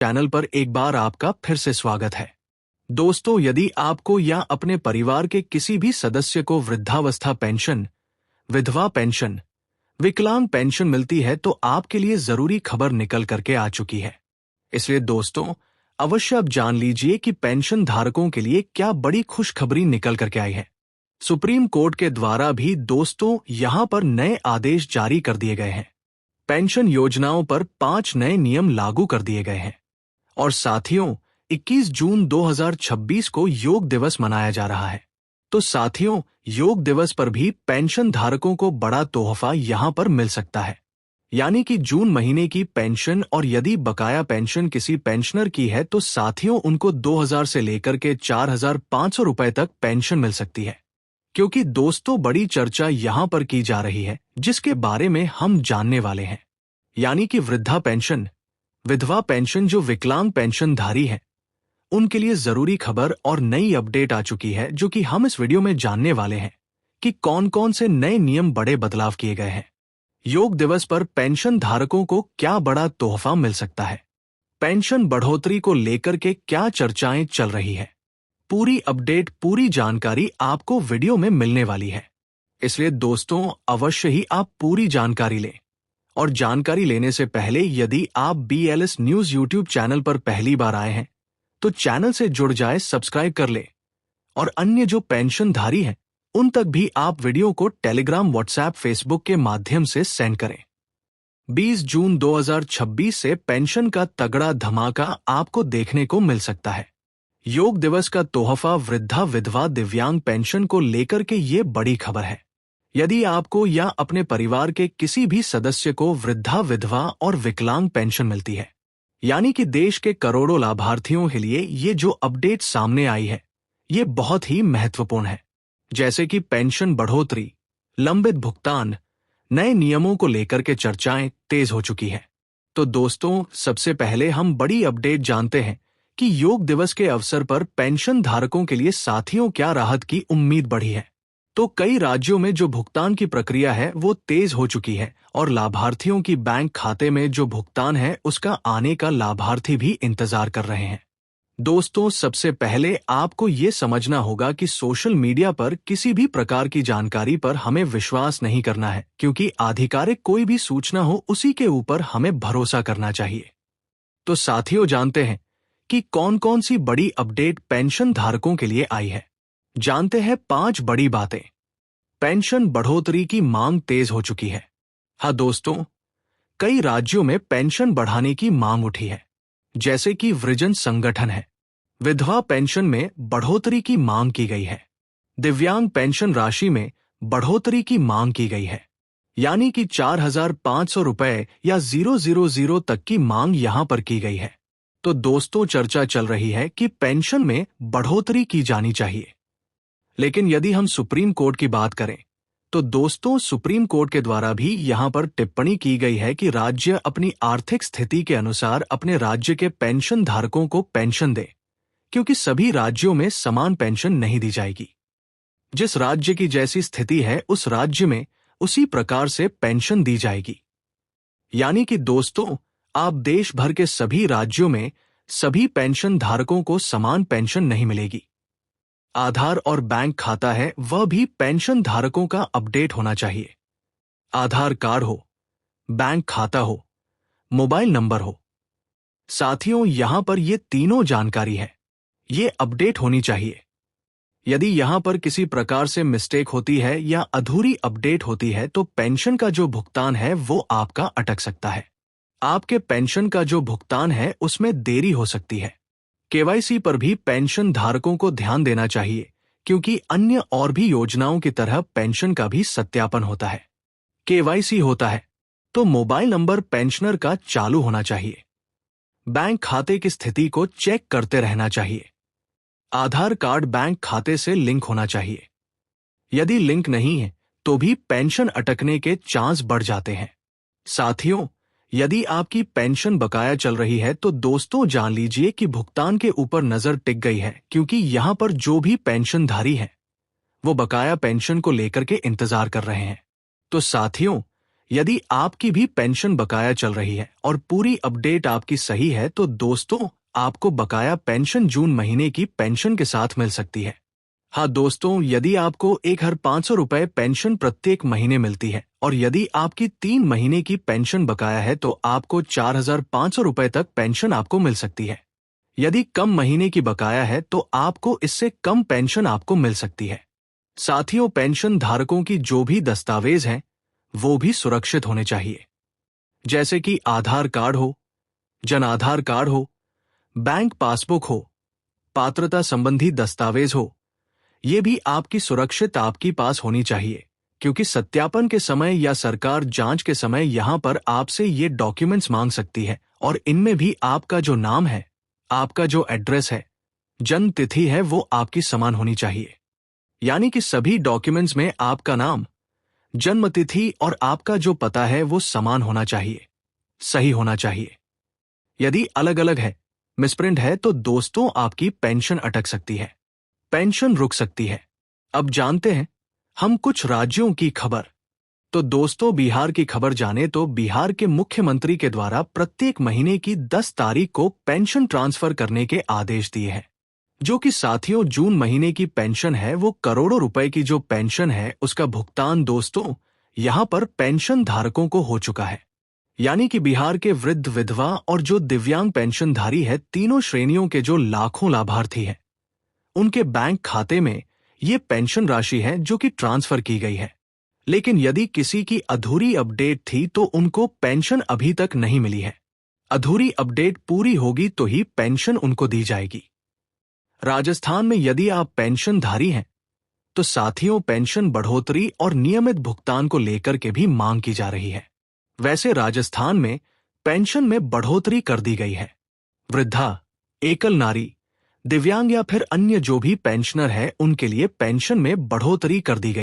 Channel पर एक बार आपका फिर से स्वागत है। दोस्तों, यदि आपको या अपने परिवार के किसी भी सदस्य को वृद्धावस्था पेंशन, विधवा पेंशन, विकलांग पेंशन मिलती है तो आपके लिए जरूरी खबर निकल करके आ चुकी है। इसलिए दोस्तों, अवश्य अब जान लीजिए कि पेंशन धारकों के लिए क्या बड़ी खुशखबरी निकल करके आई है। सुप्रीम कोर्ट के द्वारा भी दोस्तों यहां पर नए आदेश जारी कर दिए गए हैं। पेंशन योजनाओं पर 5 नए नियम लागू कर दिए गए हैं। और साथियों, 21 जून 2026 को योग दिवस मनाया जा रहा है। तो साथियों, योग दिवस पर भी पेंशन धारकों को बड़ा तोहफा यहां पर मिल सकता है। यानी कि जून महीने की पेंशन, और यदि बकाया पेंशन किसी पेंशनर की है तो साथियों उनको 2000 से लेकर के 4500 रुपए तक पेंशन मिल सकती है। क्योंकि दोस्तों बड़ी चर्चा यहां पर की जा रही है जिसके बारे में हम जानने वाले हैं, यानी कि वृद्धा पेंशन, विधवा पेंशन जो विकलांग पेंशनधारी हैं, उनके लिए जरूरी खबर और नई अपडेट आ चुकी है जो कि हम इस वीडियो में जानने वाले हैं कि कौन कौन से नए नियम बड़े बदलाव किए गए हैं। योग दिवस पर पेंशन धारकों को क्या बड़ा तोहफा मिल सकता है, पेंशन बढ़ोतरी को लेकर के क्या चर्चाएं चल रही है, पूरी अपडेट, पूरी जानकारी आपको वीडियो में मिलने वाली है। इसलिए दोस्तों अवश्य ही आप पूरी जानकारी लें। और जानकारी लेने से पहले यदि आप BLS न्यूज यूट्यूब चैनल पर पहली बार आए हैं तो चैनल से जुड़ जाए, सब्सक्राइब कर ले। और अन्य जो पेंशनधारी हैं उन तक भी आप वीडियो को टेलीग्राम, व्हाट्सएप, फेसबुक के माध्यम से सेंड करें। 20 जून 2026 से पेंशन का तगड़ा धमाका आपको देखने को मिल सकता है। योग दिवस का तोहफा वृद्धा, विधवा, दिव्यांग पेंशन को लेकर के ये बड़ी खबर है। यदि आपको या अपने परिवार के किसी भी सदस्य को वृद्धा, विधवा और विकलांग पेंशन मिलती है, यानी कि देश के करोड़ों लाभार्थियों के लिए ये जो अपडेट सामने आई है ये बहुत ही महत्वपूर्ण है। जैसे कि पेंशन बढ़ोतरी, लंबित भुगतान, नए नियमों को लेकर के चर्चाएं तेज हो चुकी है। तो दोस्तों सबसे पहले हम बड़ी अपडेट जानते हैं कि योग दिवस के अवसर पर पेंशन धारकों के लिए साथियों क्या राहत की उम्मीद बढ़ी है। तो कई राज्यों में जो भुगतान की प्रक्रिया है वो तेज हो चुकी है और लाभार्थियों की बैंक खाते में जो भुगतान है उसका आने का लाभार्थी भी इंतजार कर रहे हैं। दोस्तों सबसे पहले आपको ये समझना होगा कि सोशल मीडिया पर किसी भी प्रकार की जानकारी पर हमें विश्वास नहीं करना है, क्योंकि आधिकारिक कोई भी सूचना हो उसी के ऊपर हमें भरोसा करना चाहिए। तो साथियों जानते हैं कि कौन कौन सी बड़ी अपडेट पेंशन धारकों के लिए आई है। जानते हैं 5 बड़ी बातें। पेंशन बढ़ोतरी की मांग तेज हो चुकी है। हाँ दोस्तों, कई राज्यों में पेंशन बढ़ाने की मांग उठी है, जैसे कि वृजन संगठन है। विधवा पेंशन में बढ़ोतरी की मांग की गई है। दिव्यांग पेंशन राशि में बढ़ोतरी की मांग की गई है, यानी कि 4500 रुपए या 000 तक की मांग यहां पर की गई है। तो दोस्तों चर्चा चल रही है कि पेंशन में बढ़ोतरी की जानी चाहिए। लेकिन यदि हम सुप्रीम कोर्ट की बात करें तो दोस्तों सुप्रीम कोर्ट के द्वारा भी यहां पर टिप्पणी की गई है कि राज्य अपनी आर्थिक स्थिति के अनुसार अपने राज्य के पेंशन धारकों को पेंशन दे, क्योंकि सभी राज्यों में समान पेंशन नहीं दी जाएगी। जिस राज्य की जैसी स्थिति है उस राज्य में उसी प्रकार से पेंशन दी जाएगी। यानी कि दोस्तों आप देश भर के सभी राज्यों में सभी पेंशन धारकों को समान पेंशन नहीं मिलेगी। आधार और बैंक खाता है वह भी पेंशन धारकों का अपडेट होना चाहिए। आधार कार्ड हो, बैंक खाता हो, मोबाइल नंबर हो। साथियों यहां पर ये तीनों जानकारी है, ये अपडेट होनी चाहिए। यदि यहां पर किसी प्रकार से मिस्टेक होती है या अधूरी अपडेट होती है तो पेंशन का जो भुगतान है वो आपका अटक सकता है। आपके पेंशन का जो भुगतान है उसमें देरी हो सकती है। KYC पर भी पेंशन धारकों को ध्यान देना चाहिए, क्योंकि अन्य और भी योजनाओं की तरह पेंशन का भी सत्यापन होता है। KYC होता है तो मोबाइल नंबर पेंशनर का चालू होना चाहिए। बैंक खाते की स्थिति को चेक करते रहना चाहिए। आधार कार्ड बैंक खाते से लिंक होना चाहिए। यदि लिंक नहीं है तो भी पेंशन अटकने के चांस बढ़ जाते हैं। साथियों यदि आपकी पेंशन बकाया चल रही है तो दोस्तों जान लीजिए कि भुगतान के ऊपर नजर टिक गई है, क्योंकि यहां पर जो भी पेंशनधारी हैं वो बकाया पेंशन को लेकर के इंतजार कर रहे हैं। तो साथियों यदि आपकी भी पेंशन बकाया चल रही है और पूरी अपडेट आपकी सही है तो दोस्तों आपको बकाया पेंशन जून महीने की पेंशन के साथ मिल सकती है। हाँ दोस्तों, यदि आपको 1500 रुपए पेंशन प्रत्येक महीने मिलती है और यदि आपकी 3 महीने की पेंशन बकाया है तो आपको 4500 रुपए तक पेंशन आपको मिल सकती है। यदि कम महीने की बकाया है तो आपको इससे कम पेंशन आपको मिल सकती है। साथियों, पेंशन धारकों की जो भी दस्तावेज हैं वो भी सुरक्षित होने चाहिए, जैसे कि आधार कार्ड हो, जन आधार कार्ड हो, बैंक पासबुक हो, पात्रता संबंधी दस्तावेज हो। ये भी आपकी सुरक्षित आपके पास होनी चाहिए, क्योंकि सत्यापन के समय या सरकार जांच के समय यहां पर आपसे ये डॉक्यूमेंट्स मांग सकती है और इनमें भी आपका जो नाम है, आपका जो एड्रेस है, जन्म तिथि है वो आपकी समान होनी चाहिए। यानी कि सभी डॉक्यूमेंट्स में आपका नाम, जन्म तिथि और आपका जो पता है वो समान होना चाहिए, सही होना चाहिए। यदि अलग अलग है, मिसप्रिंट है तो दोस्तों आपकी पेंशन अटक सकती है, पेंशन रुक सकती है। अब जानते हैं हम कुछ राज्यों की खबर। तो दोस्तों बिहार की खबर जाने तो बिहार के मुख्यमंत्री के द्वारा प्रत्येक महीने की 10 तारीख को पेंशन ट्रांसफर करने के आदेश दिए हैं, जो कि साथियों जून महीने की पेंशन है वो करोड़ों रुपए की जो पेंशन है उसका भुगतान दोस्तों यहां पर पेंशन धारकों को हो चुका है। यानी कि बिहार के वृद्ध, विधवा और जो दिव्यांग पेंशनधारी है, तीनों श्रेणियों के जो लाखों लाभार्थी हैं, उनके बैंक खाते में ये पेंशन राशि है जो कि ट्रांसफर की गई है। लेकिन यदि किसी की अधूरी अपडेट थी तो उनको पेंशन अभी तक नहीं मिली है। अधूरी अपडेट पूरी होगी तो ही पेंशन उनको दी जाएगी। राजस्थान में यदि आप पेंशनधारी हैं तो साथियों पेंशन बढ़ोतरी और नियमित भुगतान को लेकर के भी मांग की जा रही है। वैसे राजस्थान में पेंशन में बढ़ोतरी कर दी गई है। वृद्धा, एकल नारी, दिव्यांग या फिर अन्य जो भी पेंशनर है उनके लिए पेंशन में बढ़ोतरी कर दी गई।